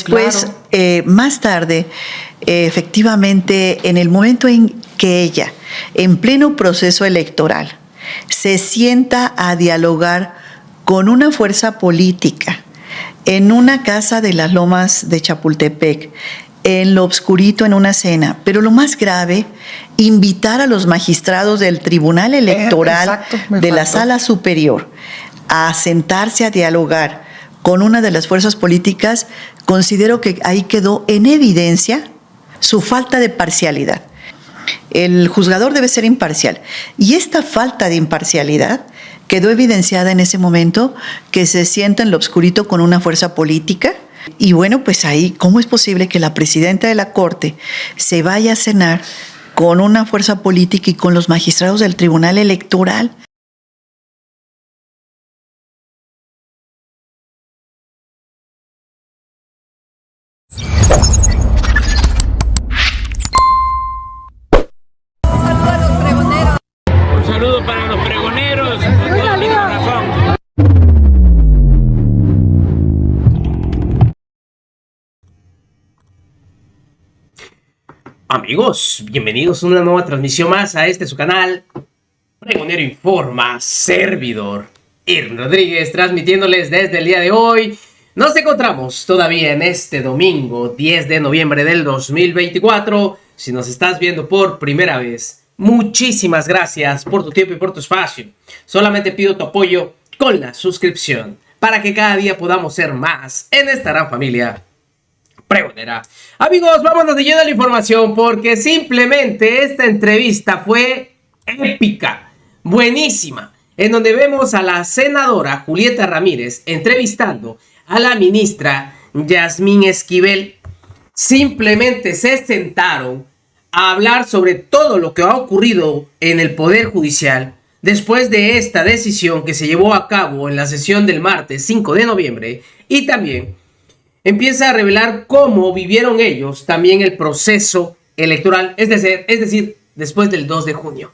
Después, Claro. más tarde, efectivamente, en el momento en que ella, en pleno proceso electoral, se sienta a dialogar con una fuerza política en una casa de las Lomas de Chapultepec, en lo obscurito, en una cena, pero lo más grave, invitar a los magistrados del Tribunal Electoral de la Sala Superior a sentarse a dialogar con una de las fuerzas políticas, considero que ahí quedó en evidencia su falta de parcialidad. El juzgador debe ser imparcial. Y esta falta de imparcialidad quedó evidenciada en ese momento que se sienta en lo obscurito con una fuerza política. Y bueno, pues ahí, ¿cómo es posible que la presidenta de la Corte se vaya a cenar con una fuerza política y con los magistrados del Tribunal Electoral? Un saludo para los pregoneros, con todo mi corazón. Amigos, bienvenidos a una nueva transmisión más a su canal Pregonero Informa, servidor Irving Rodríguez, transmitiéndoles desde el día de hoy. Nos encontramos todavía en este domingo 10 de noviembre del 2024. Si nos estás viendo por primera vez, muchísimas gracias por tu tiempo y por tu espacio. Solamente pido tu apoyo con la suscripción para que cada día podamos ser más en esta gran familia pregonera. Amigos, vámonos de lleno a la información porque simplemente esta entrevista fue épica, buenísima, en donde vemos a la senadora Julieta Ramírez entrevistando a la ministra Yasmín Esquivel. Simplemente se sentaron a hablar sobre todo lo que ha ocurrido en el Poder Judicial después de esta decisión que se llevó a cabo en la sesión del martes 5 de noviembre y también empieza a revelar cómo vivieron ellos también el proceso electoral, es decir, después del 2 de junio.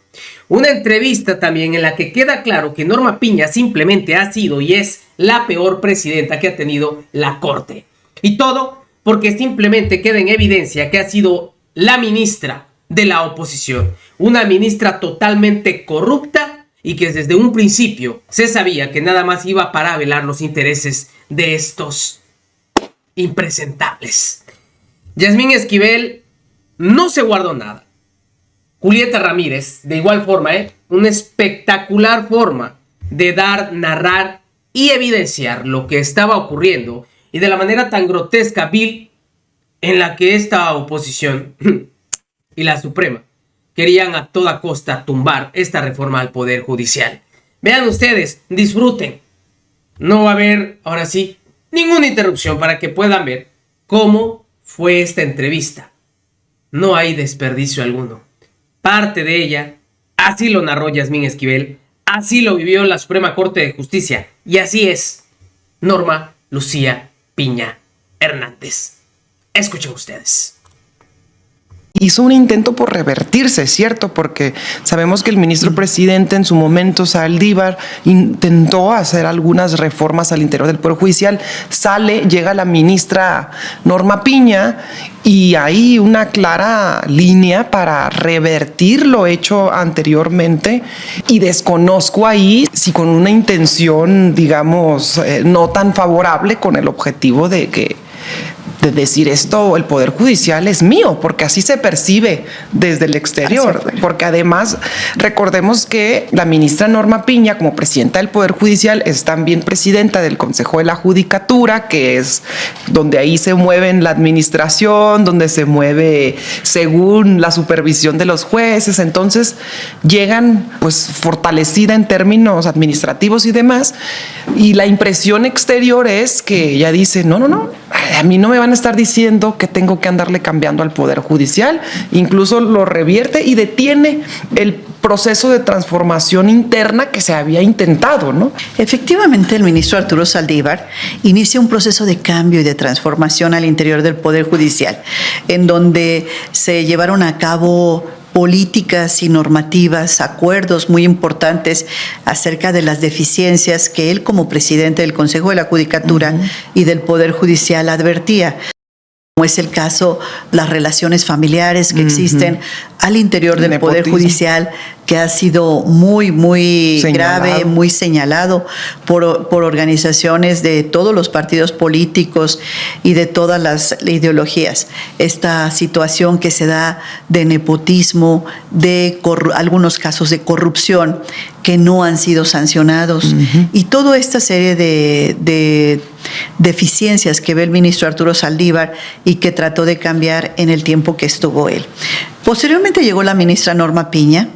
Una entrevista también en la que queda claro que Norma Piña simplemente ha sido y es la peor presidenta que ha tenido la Corte. Y todo porque simplemente queda en evidencia que ha sido la ministra de la oposición. Una ministra totalmente corrupta y que desde un principio se sabía que nada más iba para velar los intereses de estos impresentables. Yasmín Esquivel no se guardó nada. Julieta Ramírez, de igual forma, una espectacular forma de dar, narrar y evidenciar lo que estaba ocurriendo y de la manera tan grotesca, vil, en la que esta oposición y la Suprema querían a toda costa tumbar esta reforma al Poder Judicial. Vean ustedes, disfruten. No va a haber, ahora sí, ninguna interrupción para que puedan ver cómo fue esta entrevista. No hay desperdicio alguno. Parte de ella, así lo narró Yasmín Esquivel, así lo vivió la Suprema Corte de Justicia y así es Norma Lucía Piña Hernández. Escuchen ustedes. Hizo un intento por revertirse, ¿cierto? Porque sabemos que el ministro presidente en su momento, Saldívar, intentó hacer algunas reformas al interior del Poder Judicial. Llega la ministra Norma Piña y hay una clara línea para revertir lo hecho anteriormente. Y desconozco ahí si con una intención, digamos, no tan favorable con el objetivo de decir esto, el Poder Judicial es mío, porque así se percibe desde el exterior. Porque además, recordemos que la ministra Norma Piña, como presidenta del Poder Judicial, es también presidenta del Consejo de la Judicatura, que es donde ahí se mueve la administración, donde se mueve según la supervisión de los jueces. Entonces, llegan pues fortalecida en términos administrativos y demás. Y la impresión exterior es que ella dice, no, a mí no me van a estar diciendo que tengo que andarle cambiando al Poder Judicial. Incluso lo revierte y detiene el proceso de transformación interna que se había intentado, ¿no? Efectivamente, el ministro Arturo Saldívar inicia un proceso de cambio y de transformación al interior del Poder Judicial, en donde se llevaron a cabo políticas y normativas, acuerdos muy importantes acerca de las deficiencias que él como presidente del Consejo de la Judicatura y del Poder Judicial advertía. como es el caso, las relaciones familiares que existen al interior del Poder Judicial, que ha sido muy grave, muy señalado por organizaciones de todos los partidos políticos y de todas las ideologías. Esta situación que se da de nepotismo, de algunos casos de corrupción que no han sido sancionados, y toda esta serie de deficiencias que ve el ministro Arturo Saldívar y que trató de cambiar en el tiempo que estuvo él. Posteriormente llegó la ministra Norma Piña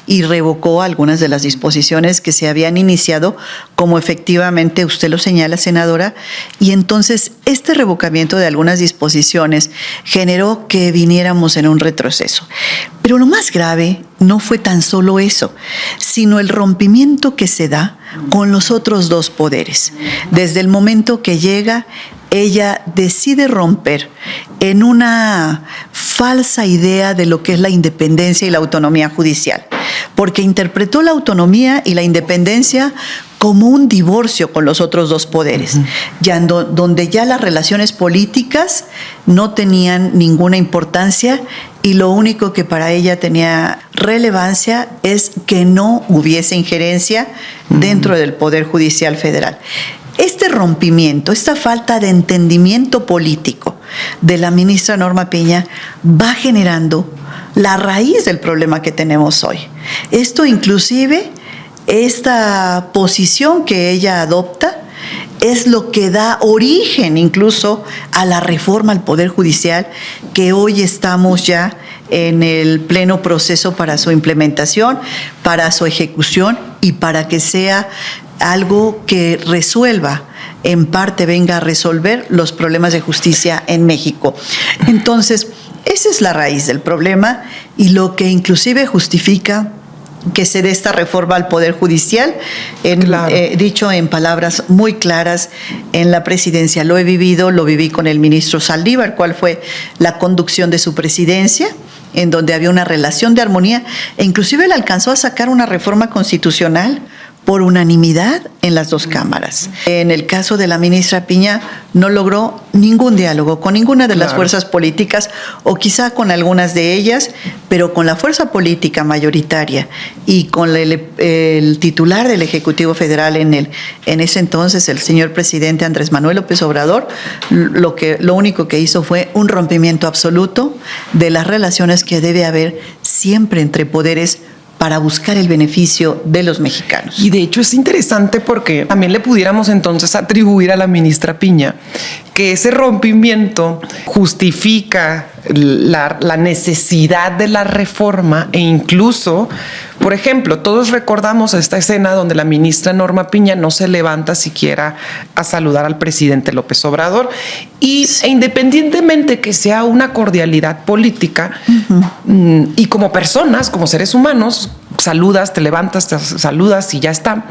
y revocó algunas de las disposiciones que se habían iniciado, como efectivamente usted lo señala, senadora, y entonces este revocamiento de algunas disposiciones generó que viniéramos en un retroceso. Pero lo más grave no fue tan solo eso, sino el rompimiento que se da con los otros dos poderes. Desde el momento que llega, ella decide romper en una falsa idea de lo que es la independencia y la autonomía judicial, porque interpretó la autonomía y la independencia como un divorcio con los otros dos poderes, ya donde ya las relaciones políticas no tenían ninguna importancia y lo único que para ella tenía relevancia es que no hubiese injerencia dentro del Poder Judicial Federal. Este rompimiento, esta falta de entendimiento político de la ministra Norma Piña va generando la raíz del problema que tenemos hoy. Esto inclusive, esta posición que ella adopta es lo que da origen incluso a la reforma al Poder Judicial, que hoy estamos ya en el pleno proceso para su implementación, para su ejecución y para que sea algo que resuelva, en parte venga a resolver los problemas de justicia en México. Entonces, esa es la raíz del problema y lo que inclusive justifica que se dé esta reforma al Poder Judicial, dicho en palabras muy claras en la presidencia. Lo viví con el ministro Saldívar, cuál fue la conducción de su presidencia, en donde había una relación de armonía, e inclusive él alcanzó a sacar una reforma constitucional por unanimidad en las dos cámaras. En el caso de la ministra Piña, no logró ningún diálogo con ninguna de las fuerzas políticas, o quizá con algunas de ellas, pero con la fuerza política mayoritaria y con el titular del Ejecutivo Federal en ese entonces, el señor presidente Andrés Manuel López Obrador, lo único que hizo fue un rompimiento absoluto de las relaciones que debe haber siempre entre poderes para buscar el beneficio de los mexicanos. Y de hecho es interesante porque también le pudiéramos entonces atribuir a la ministra Piña que ese rompimiento justifica la necesidad de la reforma, e incluso, por ejemplo, todos recordamos esta escena donde la ministra Norma Piña no se levanta siquiera a saludar al presidente López Obrador e independientemente que sea una cordialidad política, y como personas, como seres humanos, saludas, te levantas, te saludas y ya está.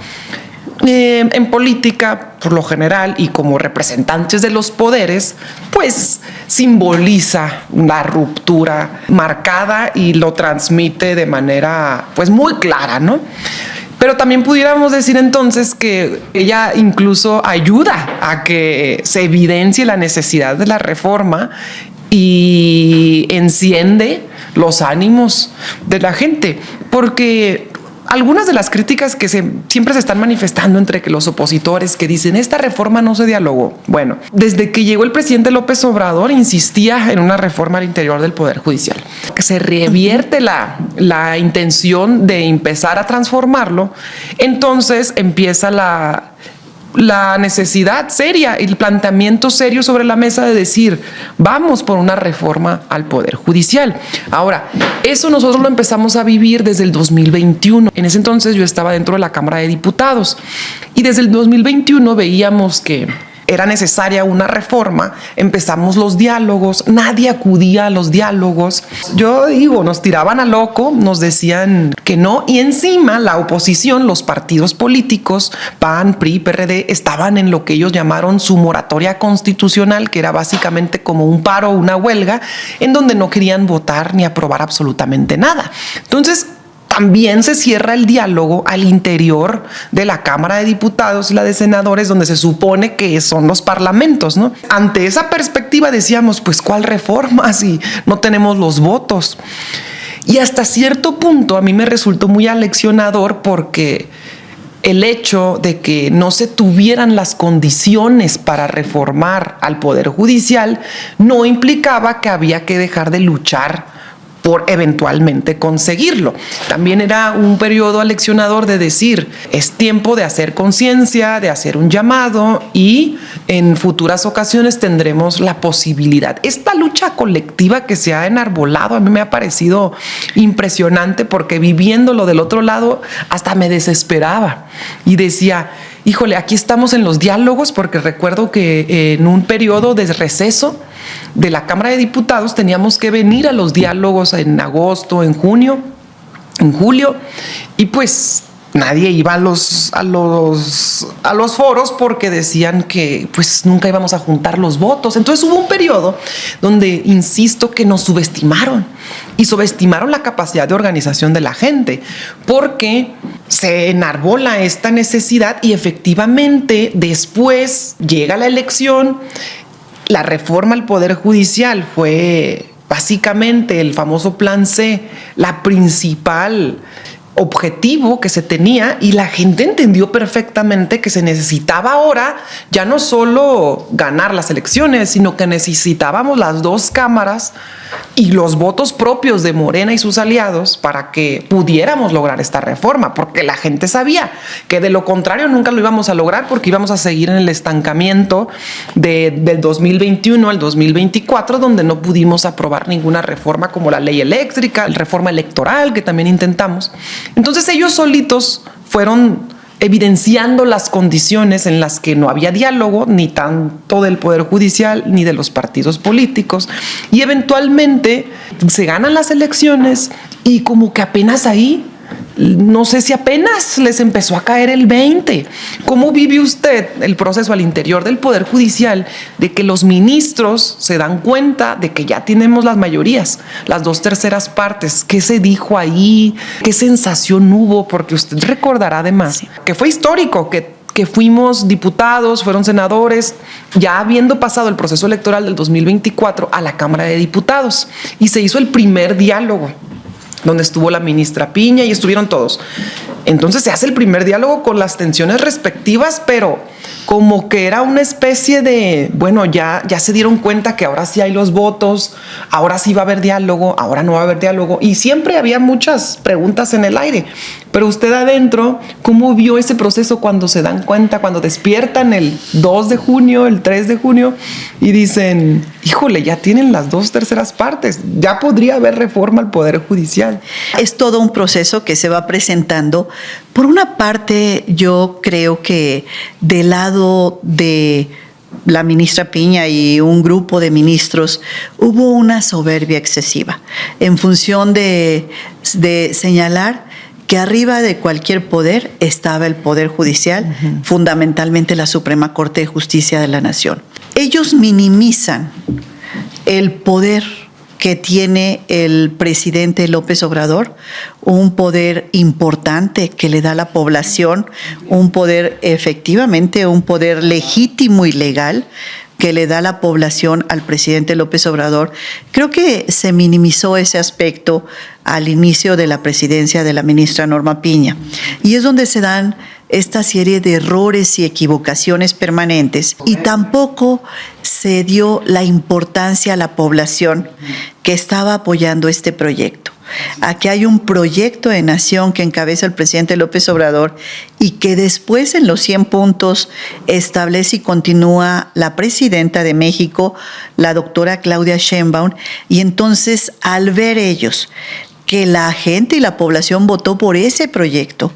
En política, por lo general, y como representantes de los poderes, pues simboliza una ruptura marcada y lo transmite de manera pues muy clara, ¿no? Pero también pudiéramos decir entonces que ella incluso ayuda a que se evidencie la necesidad de la reforma y enciende los ánimos de la gente, porque algunas de las críticas que siempre se están manifestando entre que los opositores que dicen esta reforma no se dialogó. Bueno, desde que llegó el presidente López Obrador insistía en una reforma al interior del Poder Judicial. Que se revierte la intención de empezar a transformarlo, entonces empieza la necesidad seria, el planteamiento serio sobre la mesa de decir, vamos por una reforma al Poder Judicial. Ahora, eso nosotros lo empezamos a vivir desde el 2021. En ese entonces yo estaba dentro de la Cámara de Diputados y desde el 2021 veíamos que era necesaria una reforma, empezamos los diálogos, nadie acudía a los diálogos. Yo digo, nos tiraban a loco, nos decían que no, y encima la oposición, los partidos políticos, PAN, PRI, PRD, estaban en lo que ellos llamaron su moratoria constitucional, que era básicamente como un paro, una huelga, en donde no querían votar ni aprobar absolutamente nada. Entonces, también se cierra el diálogo al interior de la Cámara de Diputados y la de Senadores, donde se supone que son los parlamentos, ¿no? Ante esa perspectiva decíamos, pues, ¿cuál reforma si no tenemos los votos? Y hasta cierto punto a mí me resultó muy aleccionador porque el hecho de que no se tuvieran las condiciones para reformar al Poder Judicial no implicaba que había que dejar de luchar por eventualmente conseguirlo. También era un periodo aleccionador de decir, es tiempo de hacer conciencia, de hacer un llamado y en futuras ocasiones tendremos la posibilidad. Esta lucha colectiva que se ha enarbolado a mí me ha parecido impresionante porque viviéndolo del otro lado hasta me desesperaba y decía, híjole, aquí estamos en los diálogos porque recuerdo que en un periodo de receso de la Cámara de Diputados teníamos que venir a los diálogos en agosto, en junio, en julio, y pues nadie iba a los foros porque decían que pues nunca íbamos a juntar los votos. Entonces hubo un periodo donde, insisto, que nos subestimaron y subestimaron la capacidad de organización de la gente porque se enarbola esta necesidad y efectivamente después llega la elección. La reforma al Poder Judicial fue básicamente el famoso Plan C, la principal objetivo que se tenía y la gente entendió perfectamente que se necesitaba ahora ya no solo ganar las elecciones, sino que necesitábamos las dos cámaras y los votos propios de Morena y sus aliados para que pudiéramos lograr esta reforma, porque la gente sabía que de lo contrario nunca lo íbamos a lograr porque íbamos a seguir en el estancamiento del 2021 al 2024, donde no pudimos aprobar ninguna reforma como la ley eléctrica, la reforma electoral que también intentamos. Entonces ellos solitos fueron evidenciando las condiciones en las que no había diálogo ni tanto del Poder Judicial ni de los partidos políticos y eventualmente se ganan las elecciones y como que apenas ahí, no sé si apenas les empezó a caer el 20. ¿Cómo vive usted el proceso al interior del Poder Judicial de que los ministros se dan cuenta de que ya tenemos las mayorías, las 2/3 partes? ¿Qué se dijo ahí? ¿Qué sensación hubo? Porque usted recordará además que fue histórico, que fuimos diputados, fueron senadores, ya habiendo pasado el proceso electoral del 2024 a la Cámara de Diputados y se hizo el primer diálogo donde estuvo la ministra Piña y estuvieron todos. Entonces se hace el primer diálogo con las tensiones respectivas, pero como que era una especie de, bueno, ya se dieron cuenta que ahora sí hay los votos, ahora sí va a haber diálogo, ahora no va a haber diálogo, y siempre había muchas preguntas en el aire. Pero usted adentro, ¿cómo vio ese proceso cuando se dan cuenta, cuando despiertan el 2 de junio, el 3 de junio y dicen, híjole, ya tienen las 2/3 partes, ya podría haber reforma al Poder Judicial? Es todo un proceso que se va presentando. Por una parte, yo creo que del lado de la ministra Piña y un grupo de ministros hubo una soberbia excesiva en función de señalar que arriba de cualquier poder estaba el Poder Judicial, fundamentalmente la Suprema Corte de Justicia de la Nación. Ellos minimizan el poder que tiene el presidente López Obrador, un poder importante que le da a la población, un poder efectivamente, un poder legítimo y legal que le da la población al presidente López Obrador. Creo que se minimizó ese aspecto al inicio de la presidencia de la ministra Norma Piña. Y es donde se dan esta serie de errores y equivocaciones permanentes y tampoco se dio la importancia a la población que estaba apoyando este proyecto. Aquí hay un proyecto de nación que encabeza el presidente López Obrador y que después en los 100 puntos establece y continúa la presidenta de México, la doctora Claudia Sheinbaum, y entonces al ver ellos que la gente y la población votó por ese proyecto,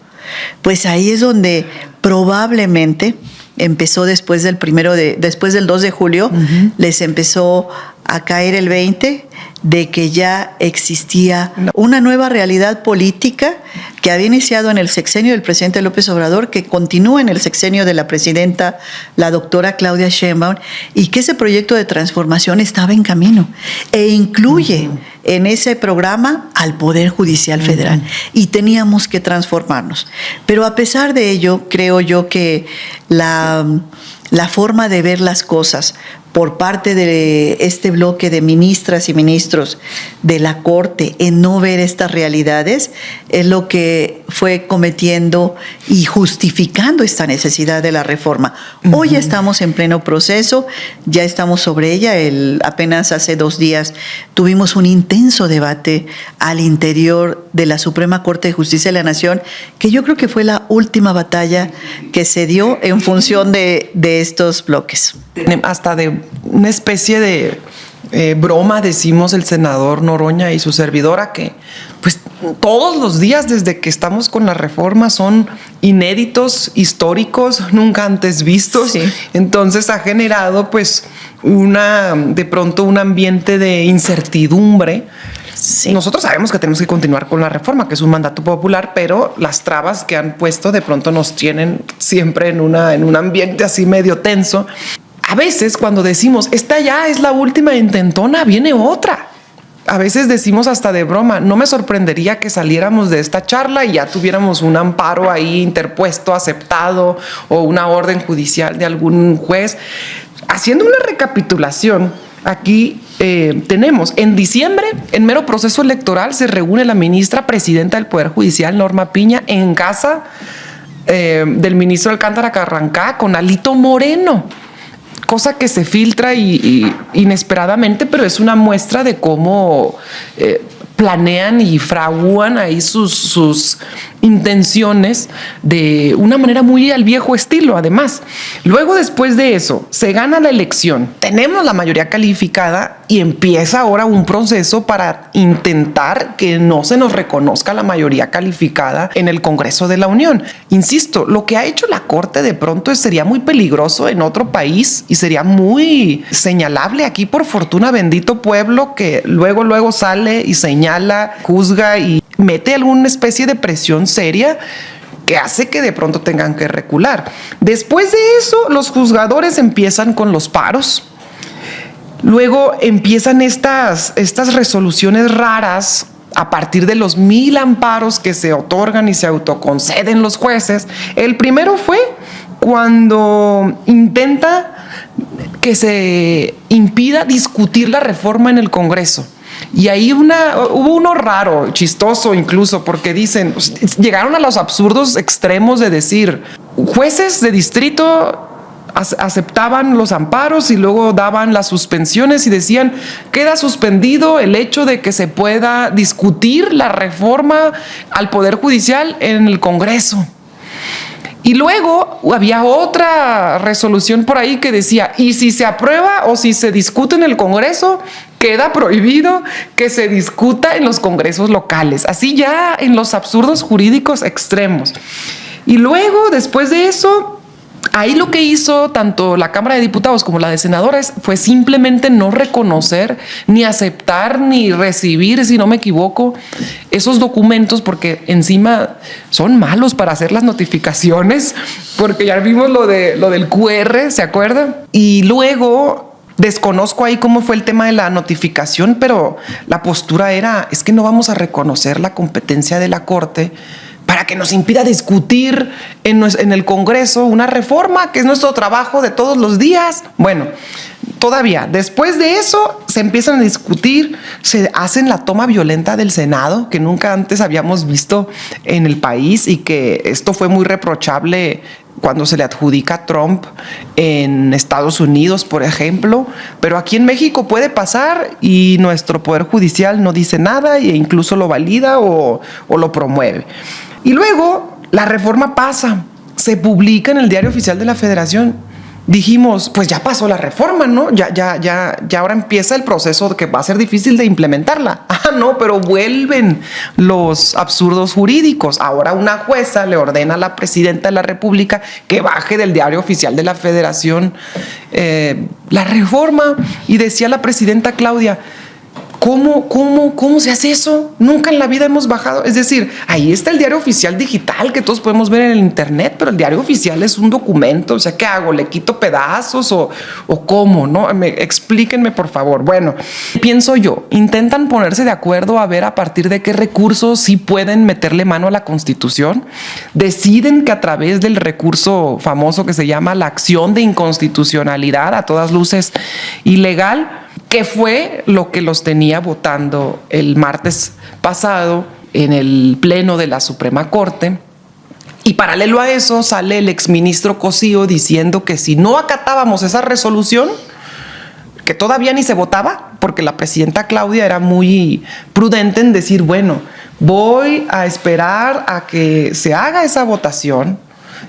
pues ahí es donde probablemente empezó después del 2 de julio, les empezó a caer el 20 de que ya existía una nueva realidad política que había iniciado en el sexenio del presidente López Obrador, que continúa en el sexenio de la presidenta, la doctora Claudia Sheinbaum, y que ese proyecto de transformación estaba en camino e incluye en ese programa al Poder Judicial Federal, y teníamos que transformarnos. Pero a pesar de ello, creo yo que la forma de ver las cosas por parte de este bloque de ministras y ministros de la Corte en no ver estas realidades es lo que fue cometiendo y justificando esta necesidad de la reforma. Hoy estamos en pleno proceso, ya estamos sobre ella. Apenas hace 2 días tuvimos un intenso debate al interior de la Suprema Corte de Justicia de la Nación, que yo creo que fue la última batalla que se dio en función de estos bloques. Hasta de una especie de broma, decimos el senador Noroña y su servidora, que pues todos los días desde que estamos con la reforma son inéditos, históricos, nunca antes vistos. Sí. Entonces ha generado pues de pronto un ambiente de incertidumbre. Sí. Nosotros sabemos que tenemos que continuar con la reforma, que es un mandato popular, pero las trabas que han puesto de pronto nos tienen siempre en un ambiente así medio tenso. A veces cuando decimos, esta ya es la última intentona, viene otra. A veces decimos hasta de broma, no me sorprendería que saliéramos de esta charla y ya tuviéramos un amparo ahí interpuesto, aceptado, o una orden judicial de algún juez. Haciendo una recapitulación, aquí tenemos en diciembre, en mero proceso electoral, se reúne la ministra presidenta del Poder Judicial, Norma Piña, en casa del ministro Alcántara Carrancá con Alito Moreno. Cosa que se filtra y inesperadamente, pero es una muestra de cómo planean y fraguan ahí sus intenciones de una manera muy al viejo estilo, además. Luego, después de eso, se gana la elección, tenemos la mayoría calificada y empieza ahora un proceso para intentar que no se nos reconozca la mayoría calificada en el Congreso de la Unión. Insisto, lo que ha hecho la Corte de pronto sería muy peligroso en otro país y sería muy señalable aquí, por fortuna, bendito pueblo que luego sale y señala, juzga y mete alguna especie de presión seria que hace que de pronto tengan que recular. Después de eso, los juzgadores empiezan con los paros. Luego empiezan estas resoluciones raras a partir de los 1000 amparos que se otorgan y se autoconceden los jueces. El primero fue cuando intenta que se impida discutir la reforma en el Congreso. Y ahí hubo uno raro, chistoso incluso, porque dicen, llegaron a los absurdos extremos de decir, jueces de distrito aceptaban los amparos y luego daban las suspensiones y decían, queda suspendido el hecho de que se pueda discutir la reforma al Poder Judicial en el Congreso. Y luego había otra resolución por ahí que decía, y si se aprueba o si se discute en el Congreso, queda prohibido que se discuta en los congresos locales. Así ya en los absurdos jurídicos extremos. Y luego, después de eso, ahí lo que hizo tanto la Cámara de Diputados como la de Senadores fue simplemente no reconocer, ni aceptar, ni recibir, si no me equivoco, esos documentos, porque encima son malos para hacer las notificaciones, porque ya vimos lo del QR, ¿se acuerdan? Y luego desconozco ahí cómo fue el tema de la notificación, pero la postura es que no vamos a reconocer la competencia de la Corte para que nos impida discutir en el Congreso una reforma que es nuestro trabajo de todos los días. Bueno, todavía después de eso se empiezan a discutir, se hacen la toma violenta del Senado, que nunca antes habíamos visto en el país, y que esto fue muy reprochable cuando se le adjudica a Trump en Estados Unidos, por ejemplo, pero aquí en México puede pasar y nuestro Poder Judicial no dice nada e incluso lo valida o lo promueve. Y luego la reforma pasa, se publica en el Diario Oficial de la Federación. Dijimos, pues ya pasó la reforma, ¿no? Ya ahora empieza el proceso que va a ser difícil de implementarla. Ah, no, pero vuelven los absurdos jurídicos. Ahora una jueza le ordena a la presidenta de la República que baje del Diario Oficial de la Federación la reforma. Y decía la presidenta Claudia, ¿Cómo se hace eso? Nunca en la vida hemos bajado. Es decir, ahí está el diario oficial digital que todos podemos ver en el internet, pero el diario oficial es un documento. O sea, ¿qué hago? ¿Le quito pedazos o cómo? ¿No? Explíquenme, por favor. Bueno, pienso yo, intentan ponerse de acuerdo a ver a partir de qué recursos sí pueden meterle mano a la Constitución. Deciden que a través del recurso famoso que se llama la acción de inconstitucionalidad, a todas luces ilegal, que fue lo que los tenía votando el martes pasado en el pleno de la Suprema Corte. Y paralelo a eso sale el exministro Cosío diciendo que si no acatábamos esa resolución, que todavía ni se votaba, porque la presidenta Claudia era muy prudente en decir, bueno, voy a esperar a que se haga esa votación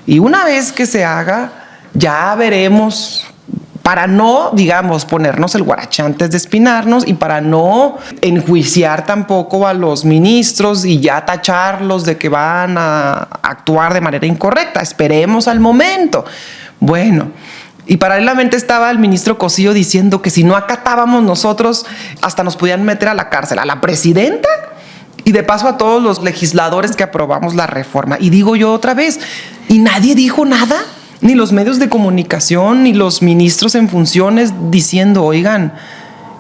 y una vez que se haga, ya veremos, para no, digamos, ponernos el guarache antes de espinarnos y para no enjuiciar tampoco a los ministros y ya tacharlos de que van a actuar de manera incorrecta. Esperemos al momento. Bueno, y paralelamente estaba el ministro Cosío diciendo que si no acatábamos nosotros, hasta nos podían meter a la cárcel. ¿A la presidenta? Y de paso a todos los legisladores que aprobamos la reforma. Y digo yo otra vez, ¿y nadie dijo nada? Ni los medios de comunicación, ni los ministros en funciones diciendo, oigan,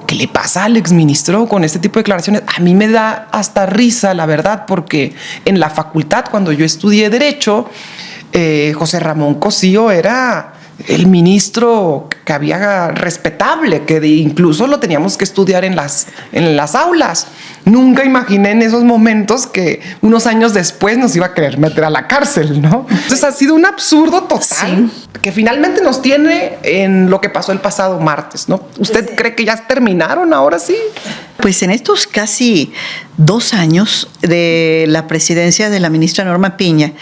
¿qué le pasa al exministro con este tipo de declaraciones? A mí me da hasta risa, la verdad, porque en la facultad, cuando yo estudié Derecho, José Ramón Cosío era el ministro que había respetable, que incluso lo teníamos que estudiar en las aulas. Nunca imaginé en esos momentos que unos años después nos iba a querer meter a la cárcel, ¿no? Entonces ha sido un absurdo total, sí, que finalmente nos tiene en lo que pasó el pasado martes, ¿no? ¿Usted cree que ya terminaron ahora sí? Pues en estos casi 2 años de la presidencia de la ministra Norma Piña,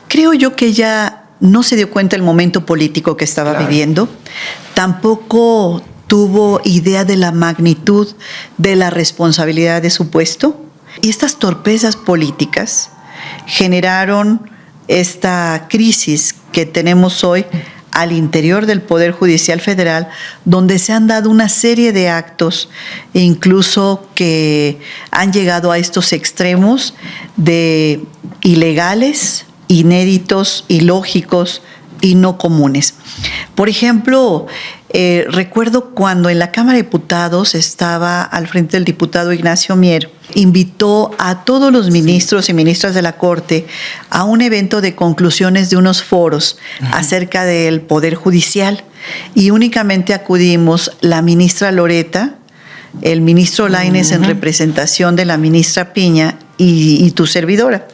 creo yo que ella no se dio cuenta del momento político que estaba viviendo, tampoco tuvo idea de la magnitud de la responsabilidad de su puesto, y estas torpezas políticas generaron esta crisis que tenemos hoy al interior del Poder Judicial Federal, donde se han dado una serie de actos, incluso que han llegado a estos extremos de ilegales, inéditos, ilógicos y no comunes. Por ejemplo, recuerdo cuando en la Cámara de Diputados estaba al frente el diputado Ignacio Mier, invitó a todos los ministros y ministras de la Corte a un evento de conclusiones de unos foros acerca del Poder Judicial, y únicamente acudimos la ministra Loreta, el ministro Lainez en representación de la ministra Piña y tu servidora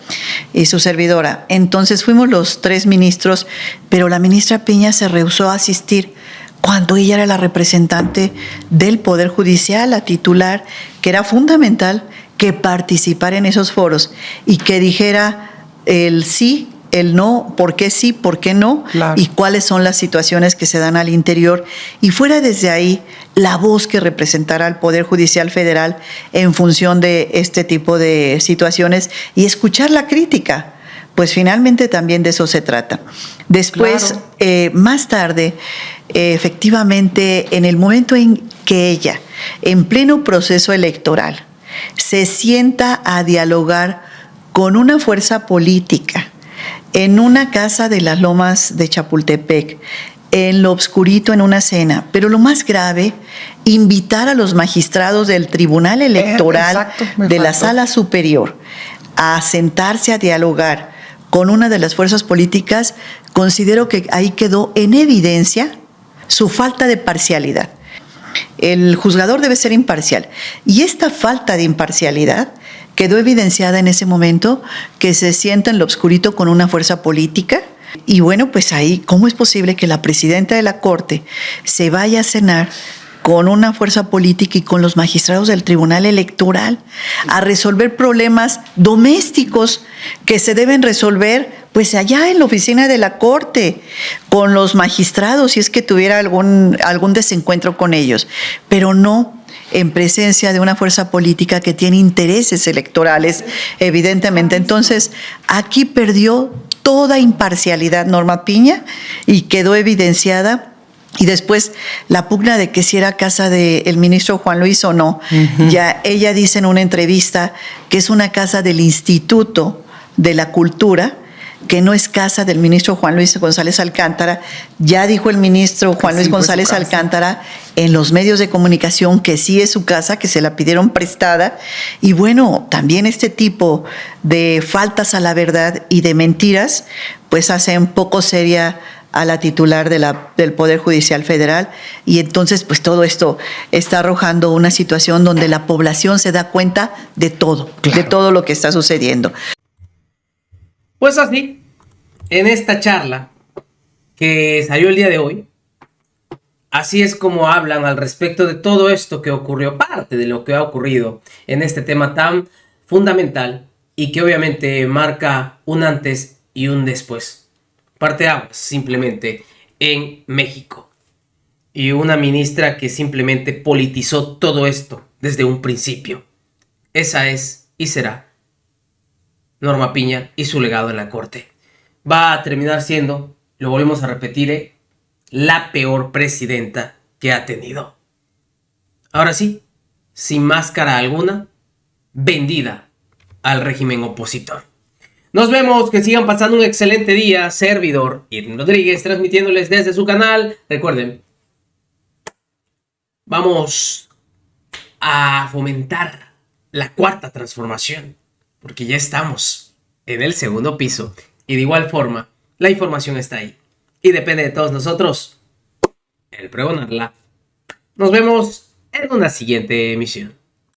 y su servidora. Entonces fuimos los 3 ministros, pero la ministra Piña se rehusó a asistir cuando ella era la representante del Poder Judicial, la titular, que era fundamental que participara en esos foros y que dijera el sí, el no, por qué sí, por qué no, claro, y cuáles son las situaciones que se dan al interior, y fuera desde ahí la voz que representara al Poder Judicial Federal en función de este tipo de situaciones y escuchar la crítica. Pues finalmente también de eso se trata. Después, claro, más tarde, efectivamente, en el momento en que ella, en pleno proceso electoral, se sienta a dialogar con una fuerza política en una casa de las Lomas de Chapultepec, en lo obscurito, en una cena, pero lo más grave, invitar a los magistrados del Tribunal Electoral de la Sala Superior a sentarse a dialogar con una de las fuerzas políticas, considero que ahí quedó en evidencia su falta de parcialidad. El juzgador debe ser imparcial, y esta falta de imparcialidad quedó evidenciada en ese momento que se sienta en lo obscurito con una fuerza política. Y bueno, pues ahí, ¿cómo es posible que la presidenta de la Corte se vaya a cenar con una fuerza política y con los magistrados del Tribunal Electoral a resolver problemas domésticos que se deben resolver pues allá en la oficina de la Corte, con los magistrados, si es que tuviera algún desencuentro con ellos, pero no en presencia de una fuerza política que tiene intereses electorales, evidentemente? Entonces, aquí perdió toda imparcialidad Norma Piña y quedó evidenciada Y después la pugna de que si era casa del ministro Juan Luis o no. Ya ella dice en una entrevista que es una casa del Instituto de la Cultura, que no es casa del ministro Juan Luis González Alcántara. Ya dijo el ministro Juan Luis González Alcántara en los medios de comunicación que sí es su casa, que se la pidieron prestada. Y bueno, también este tipo de faltas a la verdad y de mentiras, pues hacen poco seria a la titular del Poder Judicial Federal, y entonces pues todo esto está arrojando una situación donde la población se da cuenta de todo, de todo lo que está sucediendo. Pues así, en esta charla que salió el día de hoy, así es como hablan al respecto de todo esto que ocurrió, parte de lo que ha ocurrido en este tema tan fundamental y que obviamente marca un antes y un después. Parteaguas simplemente en México. Y una ministra que simplemente politizó todo esto desde un principio. Esa es y será Norma Piña y su legado en la corte. Va a terminar siendo, lo volvemos a repetir, la peor presidenta que ha tenido. Ahora sí, sin máscara alguna, vendida al régimen opositor. Nos vemos, que sigan pasando un excelente día. Servidor Irving Rodríguez, transmitiéndoles desde su canal. Recuerden, vamos a fomentar la cuarta transformación, porque ya estamos en el segundo piso. Y de igual forma, la información está ahí. Y depende de todos nosotros el pregonarla. Nos vemos en una siguiente emisión.